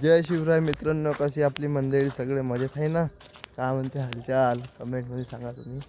जय शिवराय मित्रांनो, कशी आपली मंडळी सगळे मजेत आहे ना? काय म्हणते हालचाल कमेंटमध्ये सांगा तुम्ही.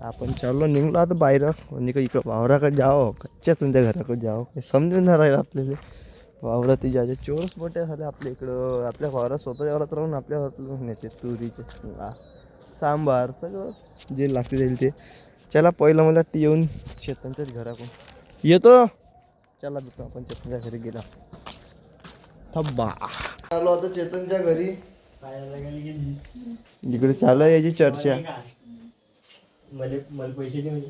आपण चाललो निघलो आता बाहेर, म्हणजे का इकडं वावराकडे जावं कच्च्या तुमच्या घराकडे जावं काही समजून नाही राहिलं आपल्याला. वावरात ज्याचे चोरस मोठे झाले आपल्या इकडं, आपल्या वावरात स्वतःच्या वावरात राहून आपल्या वावरात नेते तुरीचे सांबार सगळं जे लागते जाईल ते. चला पहिलं मला येऊन चेतनच्याच घराकडून येतो. चला भेटू आपण चेतनच्या घरी गेला थब्बा. आलो आता चेतनच्या घरी. इकडे चालू आहे याची चर्चा. मला पैसे दे म्हणजे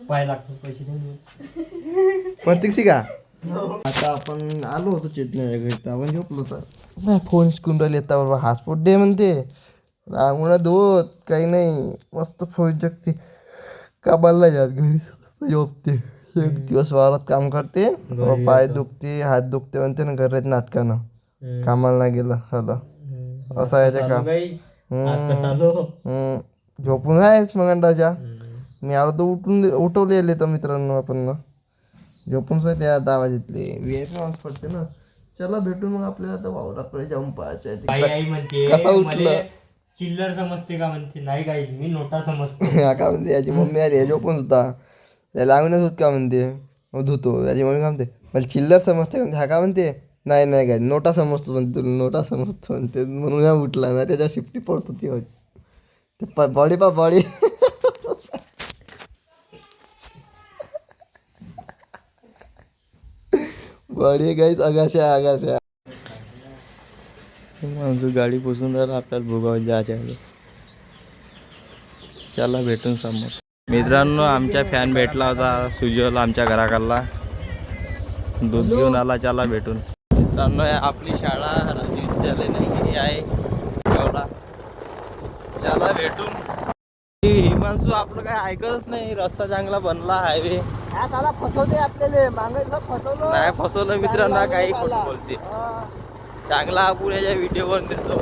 पाय लागतो पैसे दे प्रत्यक्षी का. आता आपण आलो होतो चेतनाच्या घरी तर आपण झोपलो तर फोन स्कून येता बरोबर हॉटस्पॉट दे म्हणते. अंगुळा धुवत काही नाही मस्त फोन जगते. कामाला जात घरी झोपते. एक दिवस वावरात काम करते, पाय दुखते हात दुखते म्हणते ना घरात नाटकानं कामाला नाही गेलं झालं असं आहे ते काम. झोपून आहेस मग अंदाजा. मी आलो तर उठवलेले तर मित्रांनो आपण झोपून त्या 10 वाजतले VIP माणूस पडते ना. चला भेटून मग आपल्याला आता वावराकडे जाऊन पाहायचं कसा उठलं. चिल्लर समजते का म्हणते. नाही काही मी नोटा समजते. का म्हणते याची मम्मी आली झोपून सुद्धा त्याला लागूनच होत का म्हणते. मग धुतो याची मम्मी का म्हणते मला चिल्लर समजते का म्हणते. हा का म्हणते नाही नाही काय नोटा समजतो म्हणते. नोटा समजतो म्हणते म्हणून या उठला ना त्याच्या शिफ्टी पडतो ती होती ते बॉडी बॉडी. बॉडी काहीच आगाशा आगाशा. माझं गाडी पुसून राहिला आपल्याला भोगावत जायचं आहे. चला भेटून समोर. मित्रांनो आमच्या फॅन भेटला होता सुजल आमच्या घराकडला. दूध घेऊन आला. चला भेटून. मित्रांनो आपली शाळा राजी विद्यालय नाही आहे एवढा. चला भेटून. हिमांशू आपलं काय ऐकतच नाही. रस्ता चांगला बनला हायवे फसवते आपल्याला मागायला फसवलं नाही. फसवलं मित्रांनो काही खोटं बोलते. चांगला आपण याच्या व्हिडिओ वर देतो.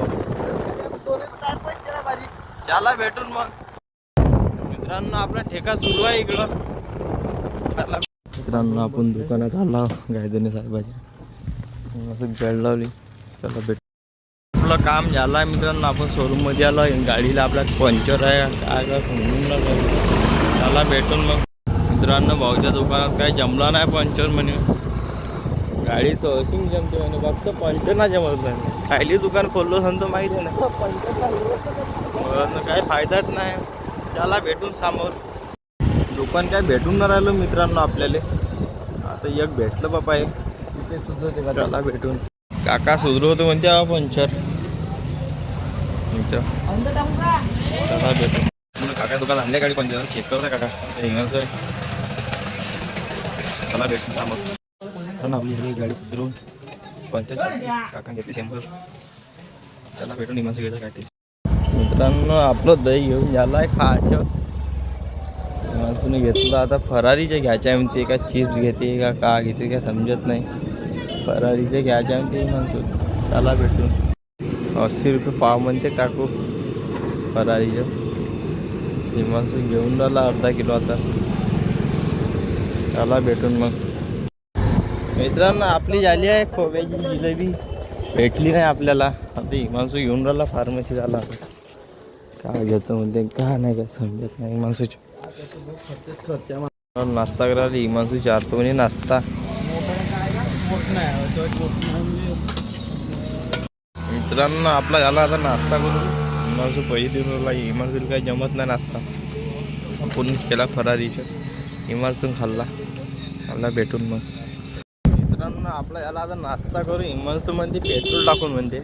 चला भेटून मग. मित्रांनो आपला ठेका सुरू आहे इकडं. मित्रांनो आपण दुकानात आला गायधने साहेबाच्या असं बेल लावली. चला भेट. आपलं काम झालं आहे मित्रांनो. आपण शोरूम मध्ये आलो. गाडीला आपला पंक्चर आहे काय का समजून त्याला भेटून मग. मित्रांनो भाऊच्या दुकानात काही जमला नाही पंक्चर म्हणे. गाडी सर्व्हिसिंग जमते म्हणे फक्त पंक्चर नाही जमत नाही. खायली दुकान खोललो सांगतो माहिती आहे ना पंक्चर काही फायदाच नाही. त्याला भेटून समोर दुकान काय भेटून न राहिलं मित्रांनो आपल्याला. आता एक भेटलं बापा आहे तिथे सुधरते का. त्याला भेटून काका सुधरवतो म्हणते पंक्चर. त्याला भेटून काका दुकान आणल्या गाडी पंक्चर चेक करता काका त्याला भेटून समोर. आपली गाडी सुधरून पंक्चर काका घेते 100. चला भेटून इमानचं घ्यायचं काय. मित्रांनो आपलं दही घेऊन झालाय खायचं. माणसाने घेतलं आता फरारीचे घ्यायच्या म्हणते का चिप्स घेते का घेते काय समजत नाही. फरारीचे घ्यायच्या म्हणते माणसं. त्याला भेटून 80 रुपये पाव म्हणते काकू फरारीचं. हे माणसं घेऊन राहिला अर्धा किलो आता. त्याला भेटून मग. मित्रांनो आपली झाली आहे खोब्याची जिलेबी. भेटली नाही आपल्याला. आता हिमांशू घेऊन राहिला फार्मसी झाला. काय घेतो म्हणते का नाही काय समजत नाही. हिमांशूची नाश्ता करायला हिमांशू चारतो म्हणजे नाश्ता. मित्रांनो आपला झाला आता नाश्ता करून. हिमांशू पैसे देऊन राहिला. हिमांशूला काही जमत नाही नाश्ता. आपण केला फरारीचं. हिमांशू खाल्ला. मला भेटून मग. मित्रांनो आपला याला आता नाश्ता करू. हिमांशू म्हणते पेट्रोल टाकून म्हणते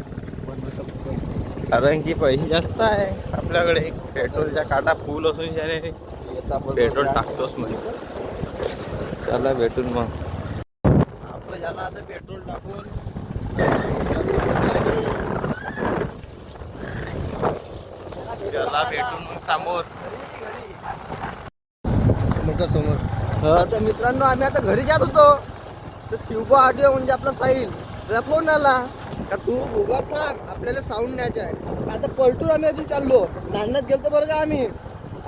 कारण की पैसे जास्त आहे आपल्याकडे. पेट्रोलच्या काटा फुल असून शाने पेट्रोल टाकतोच म्हणजे. त्याला भेटून मग आपलं झालं आता पेट्रोल टाकून. त्याला भेटून मग समोर समोर. तर मित्रांनो आम्ही आता घरी जात होतो तर शिवबा ऑडिओ म्हणजे आपला साहिल त्याचा फोन आला का तू उभा थांब आपल्याला साऊंड न्यायचा आहे. आता पलटून आम्ही अजून चाललो. नांदत गेलतो बरं का आम्ही.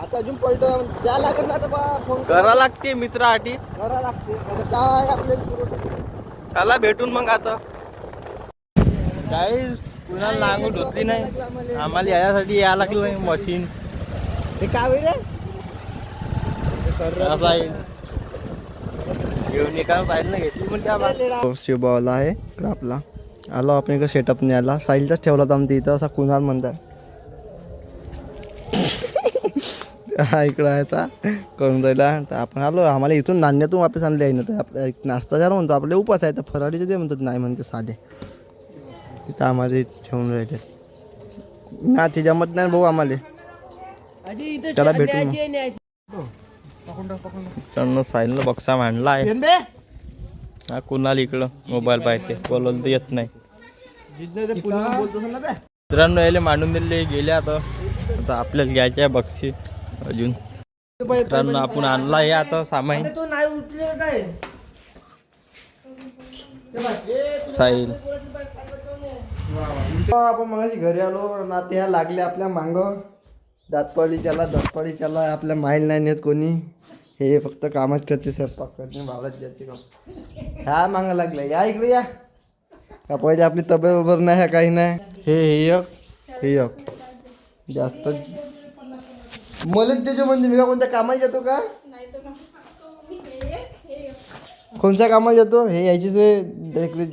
आता अजून पलटो द्या लागत ना आता बा फोन करा लागते मित्रासाठी. करा लागते आता काय आपल्याला पुरवठा. चला भेटून मग आता. काही कुणाला नांगूट होती नाही, आम्हाला यासाठी यायला लागलं मशीन. हे काय होईल रे? असं आहे घेऊन एका साईडला घेतली पण त्या शिवबावला आहे इकडं आपला. आलो आपण इकडं सेटअप नाही आला, साईलचाच ठेवला होता आमच्या इथं असा कुणाल म्हणतात. हा इकडं यायचा करून राहिला. तर आपण आलो, आम्हाला इथून नाण्यातून वापस आणले आहे ना. तर आपल्या एक नाश्ता झाला म्हणतो, आपले उपास आहे तर फराडीचे ते म्हणतात नाही म्हणते साधे. तिथं आम्हाला ठेवून राहिले ना, ते जमत नाही भाऊ आम्हाला. त्याला भेटून चढणं साईडला बक्सा मांडला आहे. हा कुणाला इकडं मोबाईल पाहिजे, बोलवलं तर येत नाही. मित्रांनो यायला मांडून दिले गेले. आता आपल्याला घ्यायचे आहे बक्षी अजून. मित्रांनो आपण आणला हे आता सामान साहिल. आपण मगाशी घरी आलो ना, त्या लागले आपल्या मांग दातपाडीच्याला आपल्या माईल नाही नेत कोणी. हे फक्त कामच करते, स्वयंपाक करते, वावरात जाते काम. ह्या मागं लागल्या, या इकडे या. का पहिले आपली तब्येत बरोबर नाही ह्या काही नाही. हे एक जास्त मलाच त्याच्या म्हणजे मी कोणत्या कामाला जातो का? कोणत्या कामाला जातो? हे यायचीच वेळ इकडे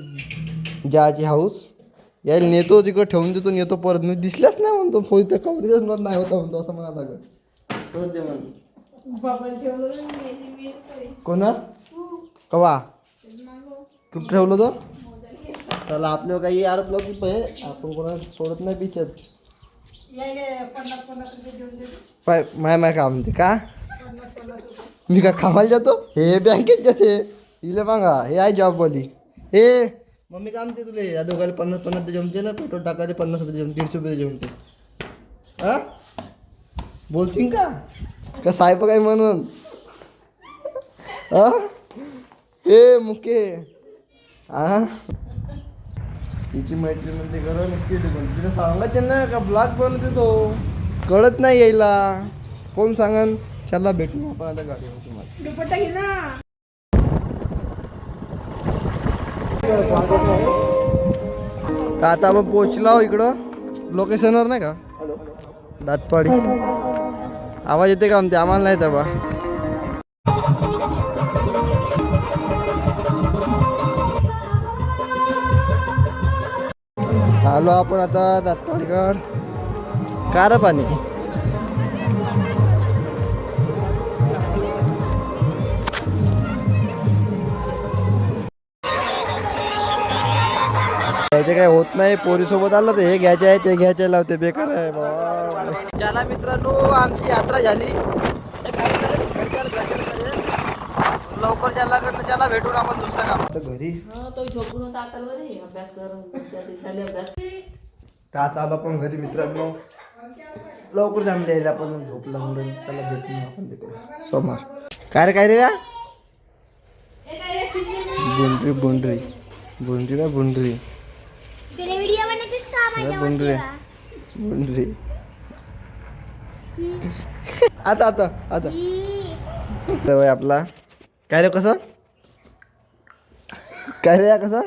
जायची हाऊस. यायला नेतो तिकडं ठेवून देतो, नेतो परत मी दिसल्याच नाही म्हणतो. फोन तर कवरेजच नाही होता म्हणतो, असं म्हणायला लागत. कोणा कवा तू ठेवलं तो? चला आपल्यावर काही आरोप लावतील पाहिजे, आपण कोणाला सोडत नाही पिच्यात. माय काम म्हणते का मी का कामाला जातो? हे बँकेत जाते हिला मागा. हे आहे जॉबवाली. हे मम्मी काम ते तुला या दोघाला 50-50 जमते ना, पेट्रोल टाकायला 50 रुपये जमते, 150 रुपये जमते. हा बोलशील का साहेब काय म्हणून? हा ए मुके हा तिची मैत्री म्हणते घर नक्की तिला सांगायचे ना का ब्लॉग बनवते तो, कळत नाही यायला. कोण सांगन? चला भेटू आपण आता गाडीवर तुम्हाला. आता आपण पोचलो इकडं लोकेशनवर नाही का, दातपाडी. आवाज येते का आमचे? आम्हाला नाही तर बा. आलो आपण आता दातपाडीकड. कार पाणी घ्यायचे काय होत नाही. पोरीसोबत आलं तर हे घ्यायचे आहे ते घ्यायचे लावते, बेकार आहे बाबा. चला मित्रांनो आमची यात्रा झाली. लवकर ज्याला कडनं त्याला भेटून आपण दुसऱ्या काम घरी. आता आलो पण घरी मित्रांनो, लवकर जमले यायला आपण झोपला म्हणून. चला भेटून आपण तिकडे सोमवार. काय रे या बुंडरी काय बुंडरी बुंडरी आता आपला काय रे कसं काय रे कसं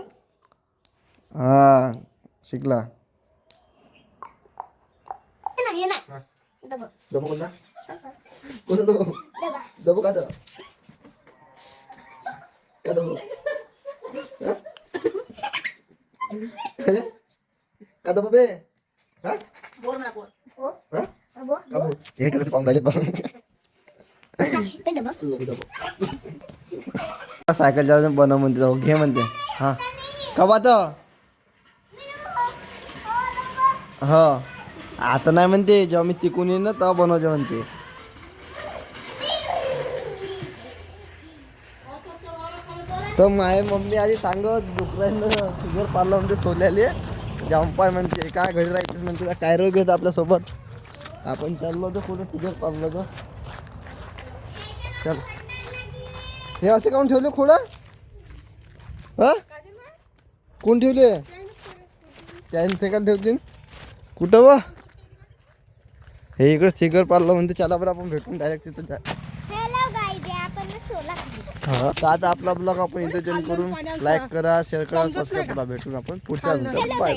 हा शिकला. दबो कोणता दबो का दबो का दबो बे हा बोल ना बोल हा दबो हे कसं पाऊंड राहिले बघ. सायकल जाऊन बनव म्हणते, जाऊ घे म्हणते. हा कवा तर हो आता नाही म्हणते, जेव्हा मी तिकून येईन ना तेव्हा बनवजे म्हणते. तर माय मम्मी आधी सांगत डुकरांना शुगर पार्लर म्हणते सोल्याले जंपाय म्हणते. काय घरी राहायचं म्हणते, काय रोग येत आपल्यासोबत. आपण चाललो होतो कुठे शुगर पार्लर तर चल. हे असे काऊन ठेवले खोडा? हा कोण ठेवले? त्याने ते का ठेवतील कुठं व हे इकडे स्टिकर पाडलं म्हणते चला बरं आपण भेटून डायरेक्ट तिथं जा. हॅलो गाईज आपण सोला हा तर आता आपला ब्लॉग आपण इथं जॉईन करून लाईक करा शेअर करा सबस्क्राईब करा भेटून आपण पुढच्या बाय.